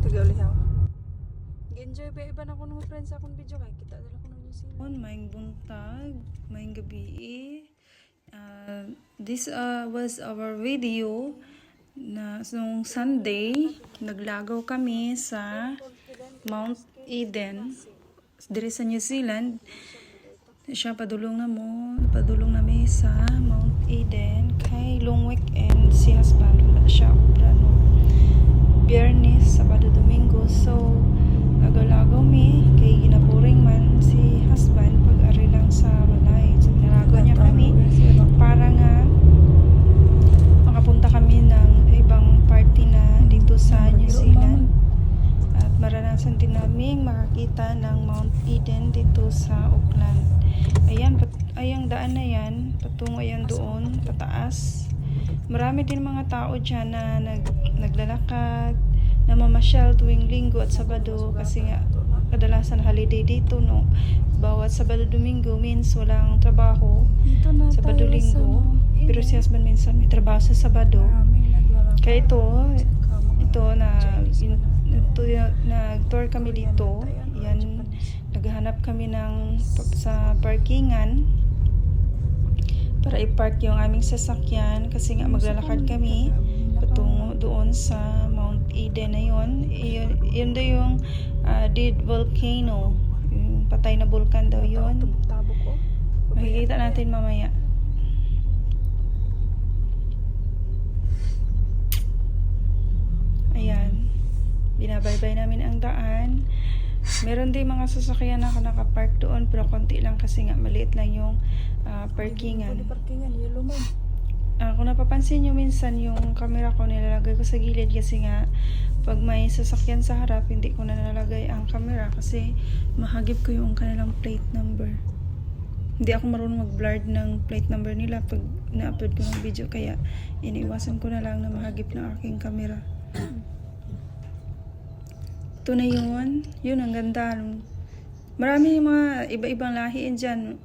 Tagaulihaw. Enjoy ba iba na ko ng friends akong video kay kita dala ko ng New Zealand. Maing buntag, maing gabi. This was our video na nung Sunday, naglagaw kami sa Mount Eden, diri sa New Zealand. Siya padulong nami sa Mount Eden kay long weekend si husband wala siya no. Biyernes, Sabado, Domingo. So lagaw mi kay ginaburing man si husband pag-ari lang sa balay. So nalagaw niya kami para nga makapunta kami ng ibang party na dito sa New Zealand. At maranasan din namin makakita ng Mount Eden dito sa Auckland. Ayan, ayang daan na yan, patungo yan doon, pataas. Marami din mga tao dyan na naglalakad, na mamasyal tuwing Linggo at Sabado kasi nga kadalasan holiday dito, no. Bawat Sabado, Domingo means walang trabaho. Sabado, Linggo. Pero si husband minsan may trabaho sa Sabado. Kaya nag-tour kami dito. Yan, naghahanap kami sa parkingan para i-park yung aming sasakyan kasi nga maglalakad kami patungo doon sa Mount Eden na yun. Yun daw yung dead volcano, yung patay na bulkan daw yun. Makikita natin mamaya. Ayan, binabaybay namin ang daan. Meron din mga sasakyan na nakapark doon pero konti lang kasi nga maliit lang yung parkingan. Kung napapansin nyo minsan yung camera ko nilalagay ko sa gilid kasi nga pag may sasakyan sa harap hindi ko na nilalagay ang camera kasi mahagip ko yung kanilang plate number. Hindi ako marunong mag-blur ng plate number nila pag na-upload ko ng video kaya iniiwasan ko na lang na mahagip ng aking camera. Ito na yun ang ganda. Marami mga iba-ibang lahi dyan.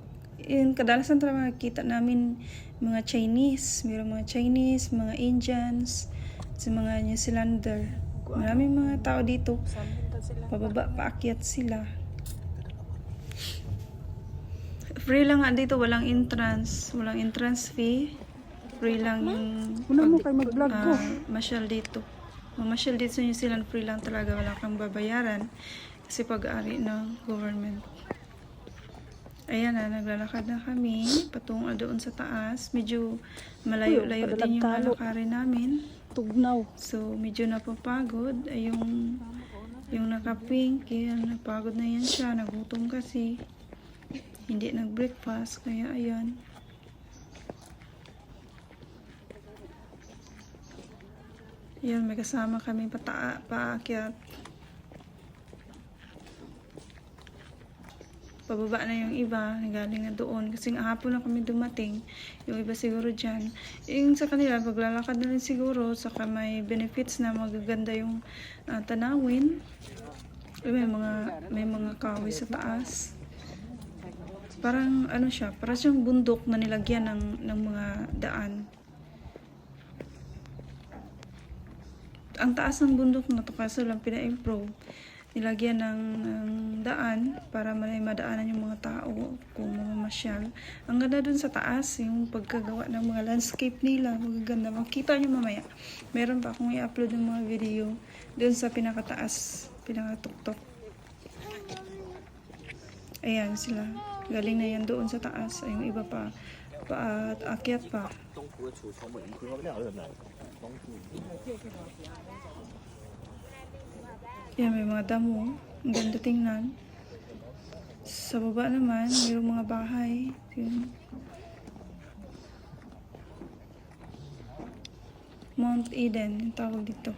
Kadalasan talaga makikita namin mga Chinese. Mayroong mga Chinese, mga Indians, sa mga New Zealander. Maraming mga tao dito. Pababa, paakyat sila. Free lang nga dito, walang entrance fee. Free lang yung mag-vlog ko. masyal dito. Mamasyal dito sa New Zealand, free lang talaga, wala kang babayaran kasi pag-ari ng government. Ayan na, naglalakad na kami patungo doon sa taas. Medyo malayo-layo din yung lalakarin namin. Tugnaw. So medyo napapagod ay yung naka-pink, yan, napagod na yan siya, nagutom kasi hindi nag-breakfast, kaya ayan. Yan, may kasama kami paakyat. Pababa na yung iba, galing na doon. Kasi nga hapon na kami dumating. Yung iba siguro dyan. Yung sa kanila, paglalakad na rin siguro. Saka may benefits na magaganda yung tanawin. May mga kahoy sa taas. Parang ano siya, parang siyang bundok na nilagyan ng mga daan. Ang taas ng bundok na to kaso lang pina-improve. Nilagyan ng daan para madaanan yung mga tao kung mamamasyal. Ang ganda dun sa taas, yung pagkagawa ng mga landscape nila, magaganda. Makita nyo mamaya. Meron pa akong i-upload ng mga video dun sa pinakataas, pinakatuktok. Ayan sila. Galing na yan doon sa taas. Yung iba pa akyat pa. Yan, may mga damo. Ang ganda tingnan. Sa baba naman, mayroong mga bahay. Yun. Mount Eden, yung tawag dito.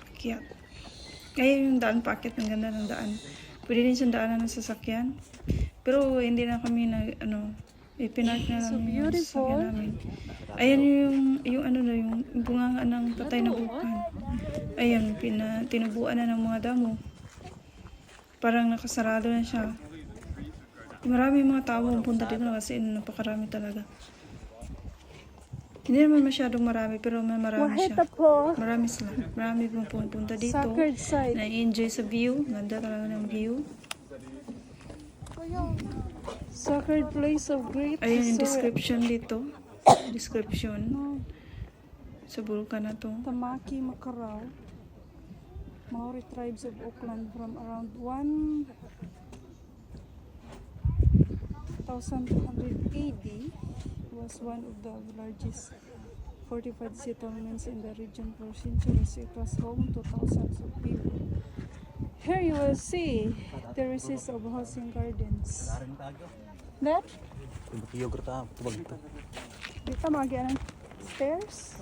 Akyat. Kaya yung daan paakyat, ang ganda ng daan. Pwede din siyang daanan ng sasakyan. Pero hindi na kami ipinark na lang yung sasakyan namin. Ayan yung bunganga ng patay na bulkan. Ayan, tinubuan na ng mga damo. Parang nakasarado na siya. Marami mga tao punta dito kasi napakarami talaga. Hindi naman masyadong marami, pero marami siya. Waheta po. Marami sila. Marami pong pumunta dito. Sacred site. Na-enjoy sa view. Ganda talaga ng view. Sacred place of great Ayun yung sorrow. description dito. Description sa bulkan na to. Tamaki Makarao. Maori tribes of Auckland from around 1200 AD was one of the largest fortified settlements in the region for centuries. It was home to thousands of people. Here you will see terraces of housing gardens. That? Dito magian ng stairs.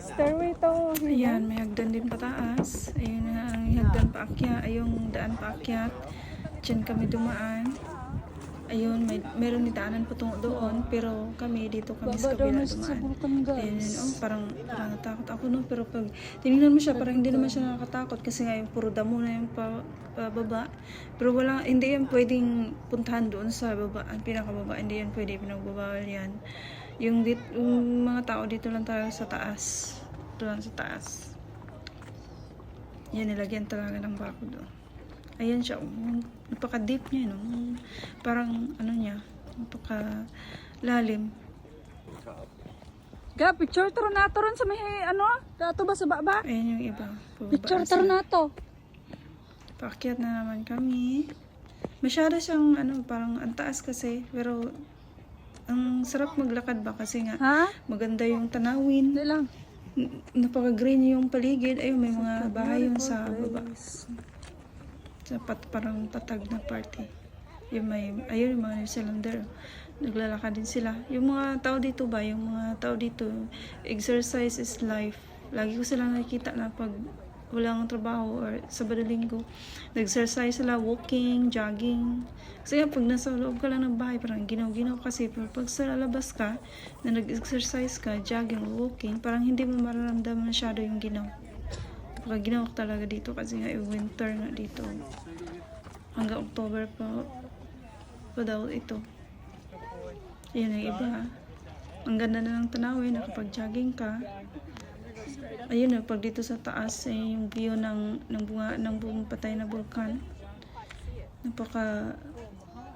Stairway to. Ayan, may hagdan din pataas. Ayun na ang hagdan paakyat. Ay, yung daan paakyat. Diyan kami dumaan. Ayun, meron ni daanan patungo doon. Pero kami, dito kami sa Baba daw kabila na sa dumaan. bulkan, Ayun, guys. parang natakot ako no. Pero pag tinignan mo siya, parang hindi naman siya nakakatakot. Kasi nga yung puro damo na yung pababa. Pero hindi yan pwedeng puntahan doon sa baba. Ang pinakababa, hindi yan pwede pinagbabawal yan. Yung mga tao dito lang tayo sa taas. Ito lang sa taas. Yan, nilagyan talaga ng bako doon. Ayan siya. Napaka-deep niya, no? Parang, ano niya, napaka-lalim. Ga, picture taro na to ron sa may ano? Dato ba sa baba? Ayan yung iba. Picture taro na to. Paakyat na naman kami. Masyado siyang, parang ang taas kasi. Pero, ang sarap maglakad ba kasi nga Ha? maganda yung tanawin. Hindi lang. Napaka-green yung paligid. Ayun, may mga bahay yung sa baba. Parang patag na party. Ayun yung mga New Zealander. Naglalakad din sila. Yung mga tao dito ba, yung mga tao dito, exercise is life. Lagi ko sila nakikita na pag walang trabaho or Sabado-Linggo, nag-exercise sila, walking, jogging. Kasi pag nasa loob ka lang ng bahay, parang ginaw-ginaw kasi. Pero pag sa lalabas ka, na nag-exercise ka, jogging, walking, parang hindi mo mararamdaman masyado yung ginaw. Pag ginawa ko talaga dito kasi nga yung winter na dito. Hanggang October pa daw ito. Yun yung iba. Ang ganda na ng tanawin, nakapag-jogging ka. Ayun na, pag dito sa taas, yung view ng buong patay na bulkan.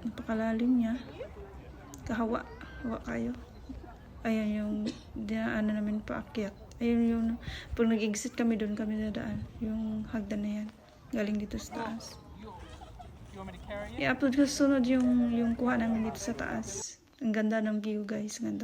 Napakalalim niya. Kahawa kayo. Ayun yung dinaanan namin paakyat. Ayun yung, pag nag-exit kami doon kami dadaan. Yung hagdan na yan. Galing dito sa taas. I-upload ko sa sunod yung kuha namin dito sa taas. Ang ganda ng view, guys. Ganda.